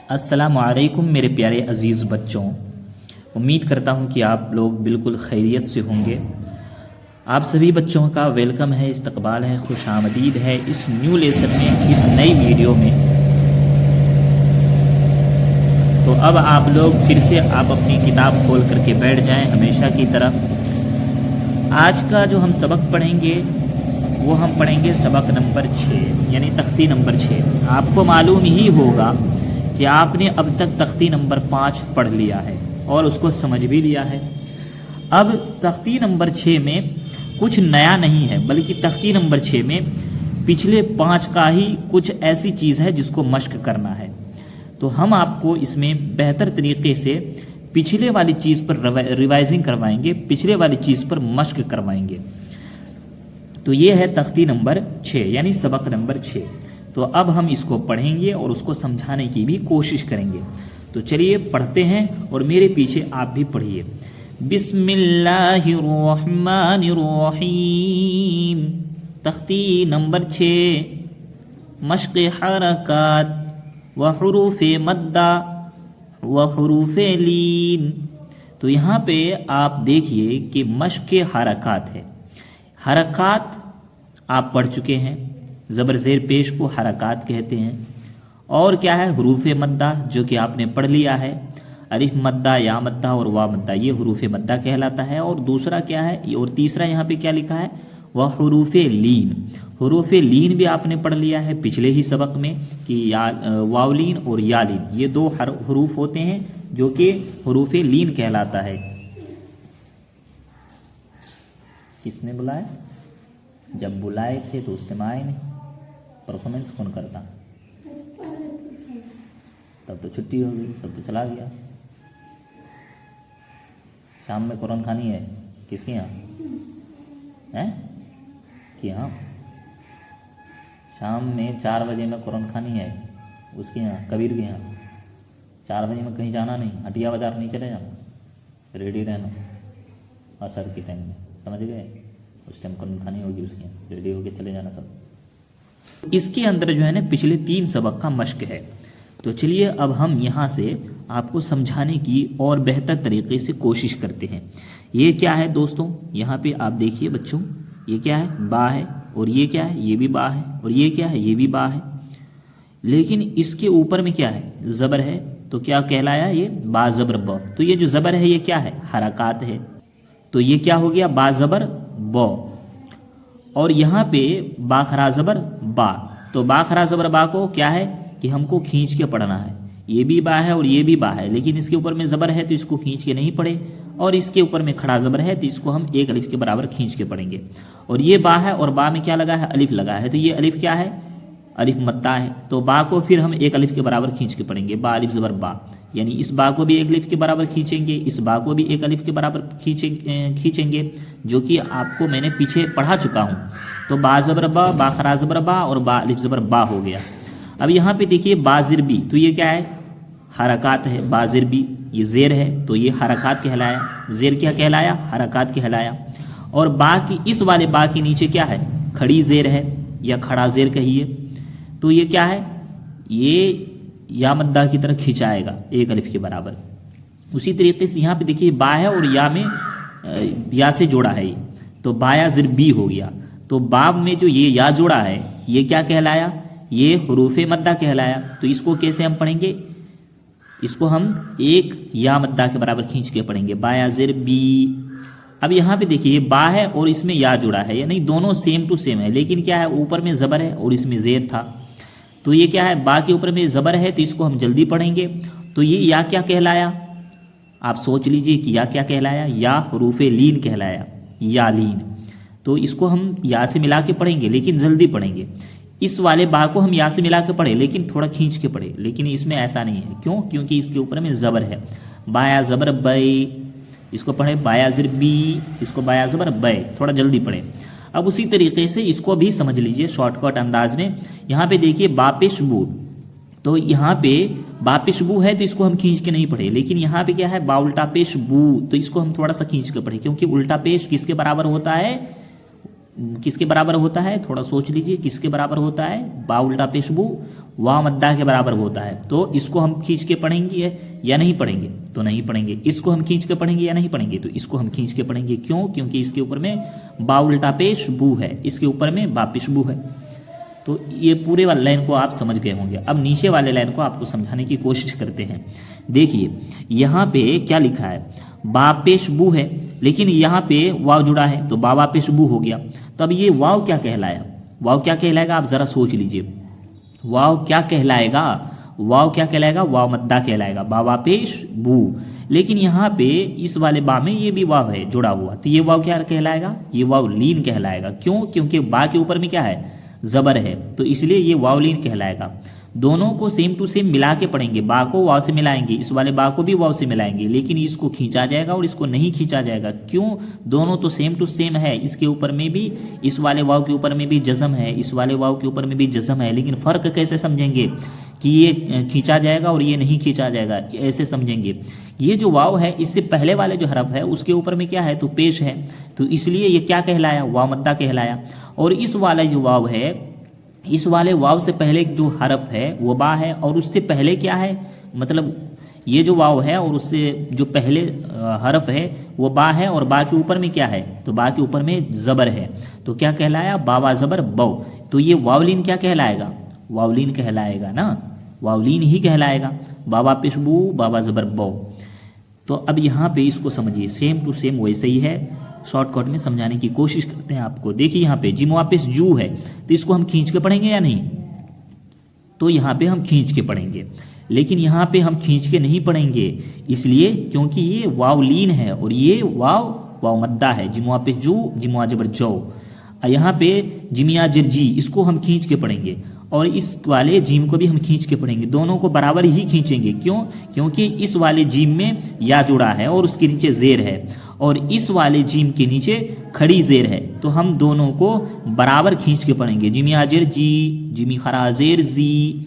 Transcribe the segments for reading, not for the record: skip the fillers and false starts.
السلام علیکم میرے پیارے عزیز بچوں، امید کرتا ہوں کہ آپ لوگ بالکل خیریت سے ہوں گے۔ آپ سبھی بچوں کا ویلکم ہے، استقبال ہے، خوش آمدید ہے اس نیو لیسن میں، اس نئی ویڈیو میں۔ تو اب آپ لوگ پھر سے آپ اپنی کتاب کھول کر کے بیٹھ جائیں ہمیشہ کی طرح۔ آج کا جو ہم سبق پڑھیں گے وہ ہم پڑھیں گے سبق نمبر 6 یعنی تختی نمبر 6۔ آپ کو معلوم ہی ہوگا کہ آپ نے اب تک تختی نمبر 5 پڑھ لیا ہے اور اس کو سمجھ بھی لیا ہے۔ اب تختی نمبر 6 میں کچھ نیا نہیں ہے، بلکہ تختی نمبر 6 میں پچھلے 5 کا ہی کچھ ایسی چیز ہے جس کو مشق کرنا ہے۔ تو ہم آپ کو اس میں بہتر طریقے سے پچھلے والی چیز پر ریوائزنگ کروائیں گے، پچھلے والی چیز پر مشق کروائیں گے۔ تو یہ ہے تختی نمبر 6 یعنی سبق نمبر 6۔ تو اب ہم اس کو پڑھیں گے اور اس کو سمجھانے کی بھی کوشش کریں گے۔ تو چلیے پڑھتے ہیں اور میرے پیچھے آپ بھی پڑھیے۔ بسم اللہ الرحمن الرحیم۔ تختی نمبر 6، مشق حرکات و حروف مدہ و حروف لین۔ تو یہاں پہ آپ دیکھیے کہ مشق حرکات ہے۔ حرکات آپ پڑھ چکے ہیں، زبر زیر پیش کو حرکات کہتے ہیں۔ اور کیا ہے؟ حروف مدہ، جو کہ آپ نے پڑھ لیا ہے، الف مدہ، یا مدہ اور وا مدہ، یہ حروف مدہ کہلاتا ہے۔ اور دوسرا کیا ہے؟ اور تیسرا یہاں پہ کیا لکھا ہے؟ وہ حروف لین۔ حروف لین بھی آپ نے پڑھ لیا ہے پچھلے ہی سبق میں کہ واولین اور یالین، یہ 2 حروف ہوتے ہیں جو کہ حروف لین کہلاتا ہے۔ کس نے بلایا؟ جب بلائے تھے تو اس نے آئے نہیں۔ پرفارمنس کون کرتا؟ تب تو چھٹی ہو گئی، سب تو چلا گیا۔ شام میں قرآن خوانی ہے کس کے یہاں؟ کہ ہاں شام میں 4 بجے میں قرآن خوانی ہے اس کے یہاں، کبیر کے یہاں۔ 4 بجے میں کہیں جانا نہیں، ہٹیا بازار نہیں چلے جانا، ریڈی رہنا عصر کے ٹائم میں، سمجھ گئے؟ اس ٹائم قرآن خوانی ہوگی اس کے یہاں، ریڈی ہو کے چلے جانا سب۔ اس کے اندر جو ہے نا پچھلے 3 سبق کا مشق ہے۔ تو چلیے اب ہم یہاں سے آپ کو سمجھانے کی اور بہتر طریقے سے کوشش کرتے ہیں۔ یہ کیا ہے دوستوں؟ یہاں پہ آپ دیکھیے بچوں، یہ کیا ہے؟ با ہے، اور یہ کیا ہے؟ یہ بھی با ہے، اور یہ کیا ہے؟ یہ بھی با ہے۔ لیکن اس کے اوپر میں کیا ہے؟ زبر ہے، تو کیا کہلایا یہ؟ با زبر با۔ تو یہ جو زبر ہے یہ کیا ہے؟ حرکات ہے۔ تو یہ کیا ہو گیا؟ با زبر با۔ اور یہاں پہ با خرا زبر با۔ تو با خرا زبر با کو کیا ہے کہ ہم کو کھینچ کے پڑھنا ہے۔ یہ بھی با ہے اور یہ بھی با ہے، لیکن اس کے اوپر میں زبر ہے تو اس کو کھینچ کے نہیں پڑھے، اور اس کے اوپر میں کھڑا زبر ہے تو اس کو ہم 1 الف کے برابر کھینچ کے پڑھیں گے۔ اور یہ با ہے اور با میں کیا لگا ہے؟ الف لگا ہے، تو یہ الف کیا ہے؟ الف مدہ ہے۔ تو با کو پھر ہم 1 الف کے برابر کھینچ کے پڑھیں گے، با الف زبر با، یعنی اس با کو بھی 1 الف کے برابر کھینچیں گے، اس با کو بھی 1 الف کے برابر کھینچیں گے، جو کہ آپ کو میں نے پیچھے پڑھا چکا ہوں۔ تو با زبر با، با خرا زبر با، اور با الف زبر با ہو گیا۔ اب یہاں پہ دیکھیے با زر بی، تو یہ کیا ہے؟ حرکات ہے۔ با زر بی، یہ زیر ہے تو یہ حرکات کہلایا۔ زیر کیا کہلایا؟ حرکات کہلایا۔ اور با کی اس والے با کے نیچے کیا ہے؟ کھڑی زیر ہے یا کھڑا زیر کہیے، تو یہ کیا ہے؟ یہ یا مدہ کی طرح کھینچائے گا 1 الف کے برابر۔ اسی طریقے سے یہاں پہ دیکھیے با ہے اور یا میں یا سے جوڑا ہے، یہ تو بایا زر بی ہو گیا۔ تو باب میں جو یہ یا جوڑا ہے یہ کیا کہلایا؟ یہ حروف مدہ کہلایا۔ تو اس کو کیسے ہم پڑھیں گے؟ اس کو ہم 1 یا مدہ کے برابر کھینچ کے پڑھیں گے، بایا زر بی۔ اب یہاں پہ دیکھیے با ہے اور اس میں یا جڑا ہے، یعنی دونوں سیم ٹو سیم ہے، لیکن کیا ہے؟ اوپر میں زبر ہے اور اس میں زیر تھا۔ تو یہ کیا ہے؟ با کے اوپر میں زبر ہے تو اس کو ہم جلدی پڑھیں گے۔ تو یہ یا کیا کہلایا؟ آپ سوچ لیجئے کہ یا کیا کہلایا؟ یا حروف لین کہلایا، یا لین۔ تو اس کو ہم یا سے ملا کے پڑھیں گے لیکن جلدی پڑھیں گے۔ اس والے با کو ہم یا سے ملا کے پڑھے لیکن تھوڑا کھینچ کے پڑھے، لیکن اس میں ایسا نہیں ہے۔ کیوں؟ کیونکہ اس کے اوپر میں زبر ہے۔ بایا زبر بے، اس کو پڑھے بایا زر بی، اس کو بایا زبر بے، تھوڑا جلدی پڑھے۔ اب اسی طریقے سے اس کو بھی سمجھ لیجئے شارٹ کٹ انداز میں۔ یہاں پہ دیکھیے با پیش بو، تو یہاں پہ با پیش بو ہے تو اس کو ہم کھینچ کے نہیں پڑھے، لیکن یہاں پہ کیا ہے؟ با الٹا پیش بو، تو اس کو ہم تھوڑا سا کھینچ کے پڑھے، کیونکہ الٹا پیش کس کے برابر ہوتا ہے؟ किसके बराबर होता है, थोड़ा सोच लीजिए, किसके बराबर होता है, बा उल्टा पेश बू वा मद्दा के बराबर होता है। तो इसको हम खींच के पढ़ेंगे या नहीं पढ़ेंगे, तो नहीं पढ़ेंगे। इसको हम खींच के पढ़ेंगे या नहीं पढ़ेंगे, तो इसको हम खींच के पढ़ेंगे। क्यों, क्योंकि इसके ऊपर में बा उल्टा पेश बू है, इसके ऊपर में बा पेश बू है। तो ये पूरे वाले लाइन को आप समझ गए होंगे। अब नीचे वाले लाइन को आपको समझाने की कोशिश करते हैं। देखिए यहाँ पे क्या लिखा है, बा पेश बू है, लेकिन यहाँ पे वाव जुड़ा है तो बाबा पेश बू हो गया। तो अब ये वाव क्या कहलाया, वाव क्या कहलाएगा, आप जरा सोच लीजिए। वाव क्या कहलाएगा, वाव क्या कहलाएगा, वाव मद्दा कहलाएगा, बाबा पेश बू। लेकिन यहाँ पे इस वाले बा में ये भी वाव है जुड़ा हुआ, तो ये वाव क्या कहलाएगा, ये वाव लीन कहलाएगा। क्यों, क्योंकि बा के ऊपर में क्या है, जबर है, तो इसलिए ये वाव लीन कहलाएगा। दोनों को सेम टू सेम मिला के पढ़ेंगे, बा को वाव से मिलाएंगे, इस वाले बा को भी वाव से मिलाएंगे, लेकिन इसको खींचा जाएगा और इसको नहीं खींचा जाएगा। क्यों, दोनों तो सेम टू सेम है, इसके ऊपर में भी, इस वाले वाव के ऊपर में भी जज़म है, इस वाले वाव के ऊपर में भी जज़म है, लेकिन फ़र्क कैसे समझेंगे कि ये खींचा जाएगा और ये नहीं खींचा जाएगा, ऐसे समझेंगे। ये जो वाव है इससे पहले वाले जो हरफ है उसके ऊपर में क्या है, तो पेश है, तो इसलिए ये क्या कहलाया, वाव मद्दा कहलाया। और इस वाला जो वाव है, इस वाले वाव से पहले जो हरफ है वो बा है, और उससे पहले क्या है, मतलब ये जो वाव है और उससे जो पहले हरफ है वो बा है, और बा के ऊपर में क्या है, तो बा के ऊपर में ज़बर है, तो क्या कहलाया, बाबा ज़बर बौ। तो ये वावलीन क्या कहलाएगा, वावलीन कहलाएगा ना, वावलीन ही कहलाएगा, बाबा पेशबू बाबा ज़बर बौ। तो अब यहाँ पे इसको समझिए, सेम टू सेम वैसे ही है, शॉर्टकट में समझाने की कोशिश करते हैं आपको। देखिए यहाँ पे जिम वापिस जू है, तो इसको हम खींच के पढ़ेंगे या नहीं, तो यहाँ पे हम खींच के पढ़ेंगे, लेकिन यहाँ पे हम खींच के नहीं पढ़ेंगे, इसलिए क्योंकि ये वाव लीन है और ये वाव मद्दा है। जिम वापिस जू, जिम जबर जो। यहाँ पे जिमिया जिरजी, इसको हम खींच के पढ़ेंगे, और इस वाले जीम को भी हम खींच के पढ़ेंगे, दोनों को बराबर ही खींचेंगे। क्यों, क्योंकि इस वाले जीम में या जुड़ा है और उसके नीचे जेर है, और इस वाले जीम के नीचे खड़ी जेर है, तो हम दोनों को बराबर खींच के पढ़ेंगे। जिमी आजिर जी, जिमी खरा जेर जी।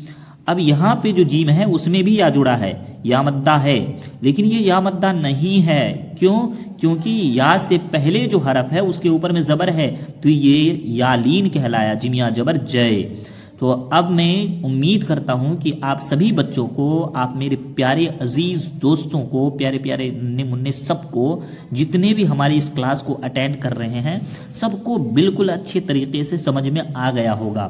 अब यहाँ पे जो जीम है उसमें भी या जुड़ा है, या मद्दा है, लेकिन ये या मद्दा नहीं है। क्यों, क्योंकि या से पहले जो हरफ है उसके ऊपर में ज़बर है, तो ये या लीन कहलाया, जिमिया जबर जय। तो अब मैं उम्मीद करता हूँ कि आप सभी बच्चों को, आप मेरे प्यारे अजीज़ दोस्तों को, प्यारे प्यारे नन्हे मुन्ने सबको, जितने भी हमारी इस क्लास को अटेंड कर रहे हैं, सबको बिल्कुल अच्छे तरीके से समझ में आ गया होगा।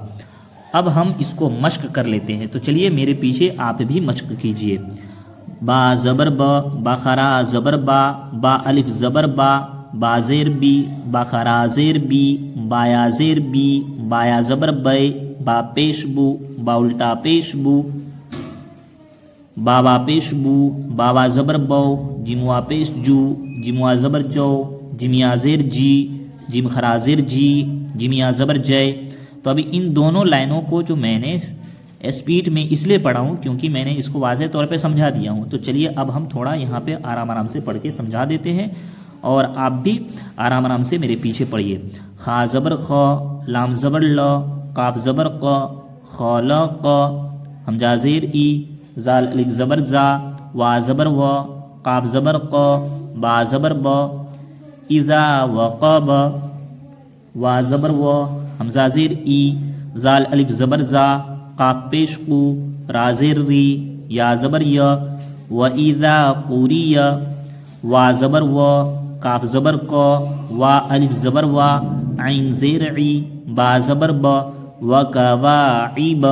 अब हम इसको मश्क कर लेते हैं, तो चलिए मेरे पीछे आप भी मश्क कीजिए। बा ज़बर बा खरा ज़बर बा अलिफ ज़बर बा ज़ेर बी, बा खरा ज़ेर बी, बाया ज़ेर बी, बाया ज़बर बै, बा पेश बू, बा उल्टा पेश बू, बाबा पेश बू, बाबा ज़बर बौ, जिमुआ पेश जू, जिमुआ ज़बर जो, जिमिया ज़ेर जी, जिम खरा ज़ेर जी, जिमिया ज़बर जय। तो अभी इन दोनों लाइनों को जो मैंने स्पीड में इसलिए पढ़ा हूँ क्योंकि मैंने इसको वाज़ेह तौर पे समझा दिया हूँ। तो चलिए अब हम थोड़ा यहाँ पे आराम आराम से पढ़ के समझा देते हैं, और आप भी आराम आराम से मेरे पीछे पढ़िए। खा ज़बर ख, लाम ज़बर ल, काफ ज़बर क, ख ल क, हमजा ज़ेर ई, ज़ाल अलिफ ज़बर ज़ा, वा ज़बर व, काफ ज़बर क, बा ज़बर ब, इज़ा व क ब, वा ज़बर व, हमजा ज़ेर ई, ज़ाल अलिफ ज़बर ज़ा, काफ पेश कू, रा ज़ेर री, या ज़बर य, व इज़ा पूरी य, वा ज़बर व, काफ ज़बर क, वा अलिफ ज़बर वा, आइन ज़ेर ई, बा ज़बर ब, व कवाइब,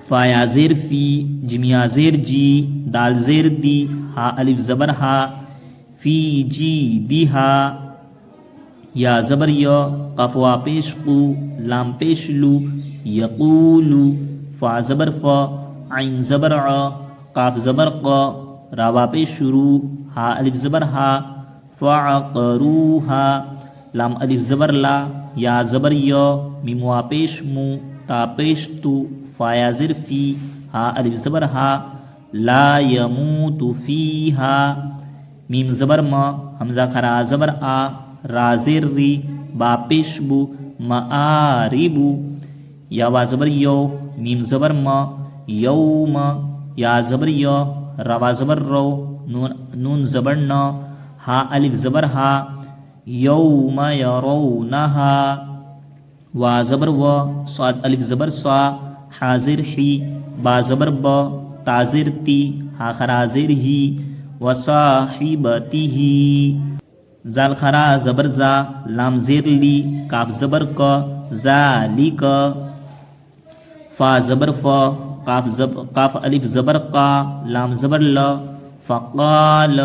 फ़ाया ज़ेर फ़ी, जिमिया ज़ेर जी, दाल ज़ेर दी, हा अलिफ ज़बर हा, फ़ी जी दी हा, या ज़बर य, कफ़वा पेश कू, लाम पेश लू, यक़ूलू, फ़ा ज़बर फ़, आइन ज़बर अ, काफ ज़बर क़, रावा पेश शुरू, हा अलिफ ज़बर हा, फ़अक़रूहा, लाम अलिफ ज़बर ला, या ज़बर य, मीम वा पेश मू, ता पेश तू, फ़ाया ज़िर फ़ी, हा अलिफ ज़बर हा, ला यमूतु फ़ीहा, मीम ज़बर म, हमज़ा खरा ज़बर आ, रा ज़ेर री, बा पेश बू, मआरिबू, या वा ज़बर यो, मीम ज़बर म, यौम, या ज़बर य, रवा ज़बर रो, नून ज़बर न, हा अलिफ ज़बर हा, यौम यरौनहा, वा ज़बर व, स्वाद अलिफ ज़बर स्वा, हाजिर ही, बा ज़बर ब, ताजिर ती, हा खराजिर ही, व साहिबतिही, जाल खरा ज़बर जा, लाम ज़ेर ली, काफ ज़बर क, ज़ालिक, फा ज़बर फ, काफ अलिफ ज़बर का, लाम ज़बर ल, फ़क़ाल,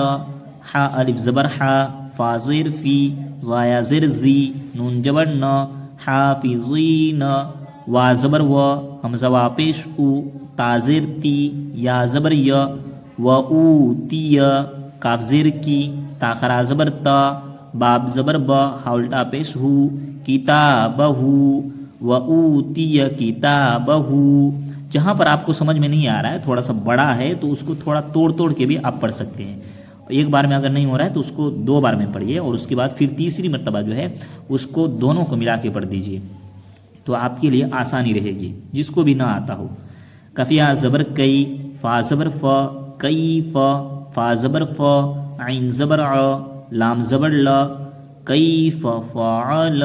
हा अलिफ ज़बर हा, फाजिर फी, ज़ाया ज़िर ज़ी, नून ज़बर न, हाफिज़ीन, वा ज़बर व, हमज़ा वा पेश उ, ताजिर ती, या ज़बर य, व ऊतिय, काफ ज़ेर की, ताखरा ज़बर ता, बाब ज़बर ब, हा उल्टा पेश हु, किताबहु, व ऊतिय किताबहु। जहाँ पर आपको समझ में नहीं आ रहा है, थोड़ा सा बड़ा है, तो उसको थोड़ा तोड़ तोड़ के भी आप पढ़ सकते हैं। एक बार में अगर नहीं हो रहा है तो उसको 2 बार में पढ़िए, और उसके बाद फिर तीसरी मर्तबा जो है उसको दोनों को मिला के पढ़ दीजिए, तो आपके लिए आसानी रहेगी, जिसको भी ना आता हो। कफिया ज़बर कई, फा ज़बर फ, कई फ, फा ज़बर फ, आइन ज़बर अ, लाम ज़बर ल, कई फ फ़अल।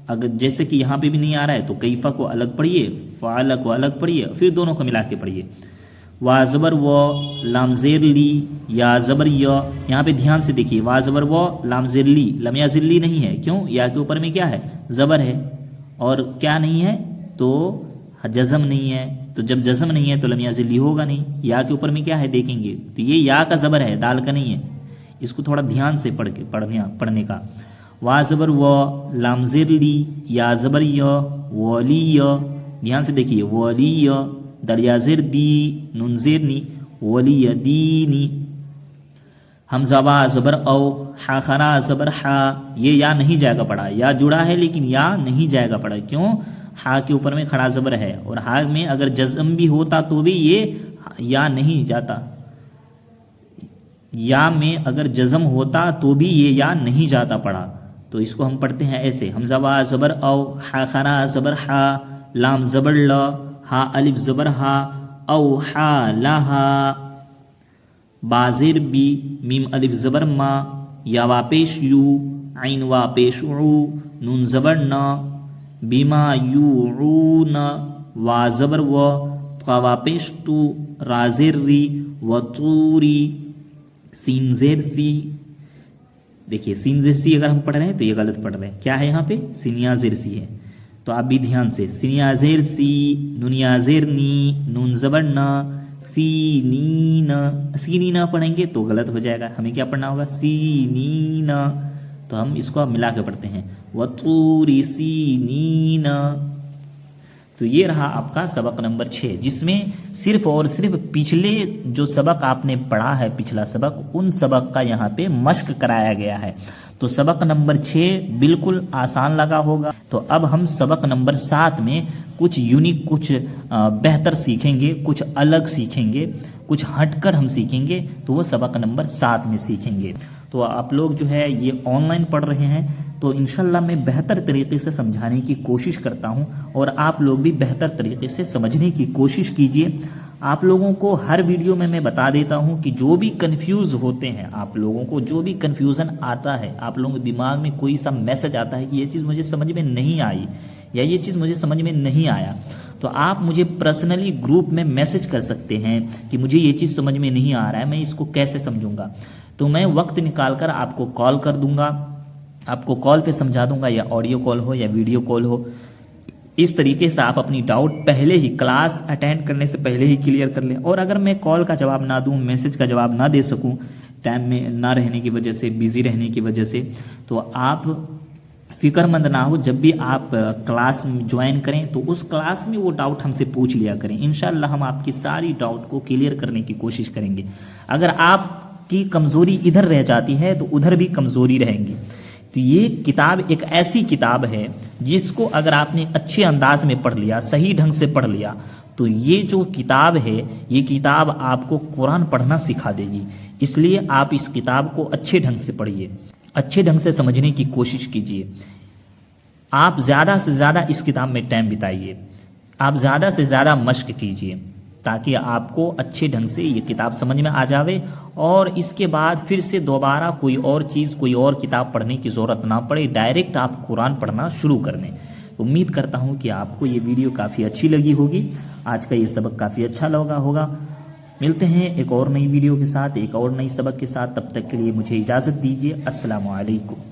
अगर जैसे कि यहाँ पे भी नहीं आ रहा है तो कैफ़ा को अलग पढ़िए, फ़अल को अलग पढ़िए, फिर दोनों को मिला के पढ़िए। वा ज़बर व, लाम ज़ेर ली, या ज़बर य, यहाँ पे ध्यान से देखिए, वा ज़बर व, लाम ज़ेर ली, लम या ज़िल्ली नहीं है, क्यों? या के ऊपर में क्या है? ज़बर है, और क्या नहीं है? तो जज़म नहीं है, तो जब जज़म नहीं है तो लम या ज़िल्ली होगा नहीं। या के ऊपर में क्या है देखेंगे, तो ये या का ज़बर है, दाल का नहीं है, इसको थोड़ा ध्यान से पढ़ने का। वा ज़बर व, लाम ज़ेर ली, या ज़बर य, वलिय, ध्यान से देखिए, वलिय, दरिया ज़ेर दी, नून ज़ेर नी, वलिय दीनी, हमज़ा वा ज़बर औ, हा खरा ज़बर हा, ये या नहीं जाएगा पड़ा, या जुड़ा है लेकिन या नहीं जाएगा पड़ा, क्यों? हा के ऊपर में खड़ा ज़बर है, और हा में अगर जज़म भी होता तो भी ये या नहीं जाता, या में अगर जज़म होता तो भी ये या नहीं जाता पड़ा। तो इसको हम पढ़ते हैं ऐसे, हमज़ा वा ज़बर औ, हा खरा ज़बर हा, लाम ज़बर ल, हा अलिफ ज़बर हा, औ हा लहा, बाज़िर बी, मीम अलिफ ज़बर मा, या वा पेश यू, आइन वा पेश उ, नून ज़बर न, बिमा यूऊन, वा ज़बर व, ता वा पेश तू, रा ज़ेर री, व तूरी, सीन ज़ेर सी। देखिए सीन ज़ेर सी अगर हम पढ़ रहे हैं तो ये गलत पढ़ रहे हैं, क्या है यहाँ पे? सीनिया ज़ेर सी है, तो आप भी ध्यान से, सीनिया ज़ेर सी, नुनिया ज़ेर नी, नून ज़बर न, सीनीना, सीनीना पढ़ेंगे तो गलत हो जाएगा, हमें क्या पढ़ना होगा? सीनीना। तो हम इसको अब मिला के पढ़ते हैं, वतूरी सीनीना। तो ये रहा आपका सबक नंबर 6, जिसमें सिर्फ और सिर्फ पिछले जो सबक आपने पढ़ा है, पिछला सबक, उन सबक का यहाँ पे मश्क कराया गया है। तो सबक नंबर 6 बिल्कुल आसान लगा होगा। तो अब हम सबक नंबर 7 में कुछ यूनिक, कुछ बेहतर सीखेंगे, कुछ अलग सीखेंगे, कुछ हटकर हम सीखेंगे, तो वो सबक नंबर 7 में सीखेंगे। तो आप लोग जो है ये ऑनलाइन पढ़ रहे हैं, तो इंशाल्लाह मैं बेहतर तरीके से समझाने की कोशिश करता हूं, और आप लोग भी बेहतर तरीके से समझने की कोशिश कीजिए। आप लोगों को हर वीडियो में मैं बता देता हूं कि जो भी कंफ्यूज होते हैं, आप लोगों को जो भी कंफ्यूजन आता है, आप लोगों के दिमाग में कोई सा मैसेज आता है कि ये चीज़ मुझे समझ में नहीं आई या ये चीज़ मुझे समझ में नहीं आया, तो आप मुझे पर्सनली ग्रुप में मैसेज कर सकते हैं कि मुझे ये चीज़ समझ में नहीं आ रहा है, मैं इसको कैसे समझूंगा। तो मैं वक्त निकाल कर आपको कॉल कर दूंगा, आपको कॉल पे समझा दूंगा, या ऑडियो कॉल हो या वीडियो कॉल हो। इस तरीके से आप अपनी डाउट पहले ही, क्लास अटेंड करने से पहले ही क्लियर कर लें। और अगर मैं कॉल का जवाब ना दूं, मैसेज का जवाब ना दे सकूं, टाइम में ना रहने की वजह से, बिजी रहने की वजह से, तो आप फिक्रमंद ना हो। जब भी आप क्लास ज्वाइन करें तो उस क्लास में वो डाउट हमसे पूछ लिया करें। इंशाल्लाह हम आपकी सारी डाउट को क्लियर करने की कोशिश करेंगे। अगर आपकी कमज़ोरी इधर रह जाती है तो उधर भी कमज़ोरी रहेंगी। तो ये किताब एक ऐसी किताब है जिसको अगर आपने अच्छे अंदाज में पढ़ लिया, सही ढंग से पढ़ लिया, तो ये जो किताब है, ये किताब आपको कुरान पढ़ना सिखा देगी। इसलिए आप इस किताब को अच्छे ढंग से पढ़िए, अच्छे ढंग से समझने की कोशिश कीजिए। आप ज़्यादा से ज़्यादा इस किताब में टाइम बिताइए, आप ज़्यादा से ज़्यादा मश्क कीजिए, تاکہ آپ کو اچھے ڈھنگ سے یہ کتاب سمجھ میں آ جاوے اور اس کے بعد پھر سے دوبارہ کوئی اور چیز کوئی اور کتاب پڑھنے کی ضرورت نہ پڑے، ڈائریکٹ آپ قرآن پڑھنا شروع کر دیں۔ امید کرتا ہوں کہ آپ کو یہ ویڈیو کافی اچھی لگی ہوگی، آج کا یہ سبق کافی اچھا لگا ہوگا۔ ملتے ہیں ایک اور نئی ویڈیو کے ساتھ، ایک اور نئی سبق کے ساتھ، تب تک کے لیے مجھے اجازت دیجیے۔ السلام علیکم۔